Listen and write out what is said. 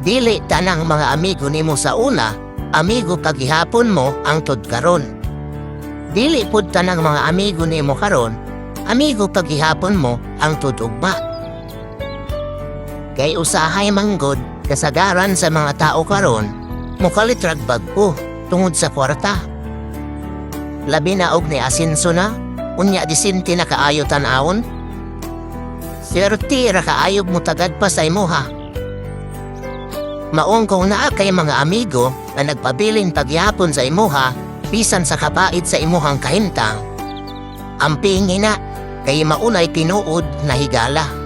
Dili tanang mga amigo nimo sa una, amigo kagihapon mo ang tud karon. Dili pud tanang mga amigo nimo karon, amigo kagihapon mo ang tud ugma. Kay usahay manggod kasagaran sa mga tao karon, mukalitrag bag-o tungod sa kwarta. Labi na og ni asinso na, unya disinti na kaayo tan-awon. Swerte ra kaayob mo tagad pa sa imuha. Maong kung naa kay mga amigo na nagpabilin pagyapon sa imuha, bisan sa kapait sa imuhang kahimtang. Ampingi na, kay maunay tinuod na higala.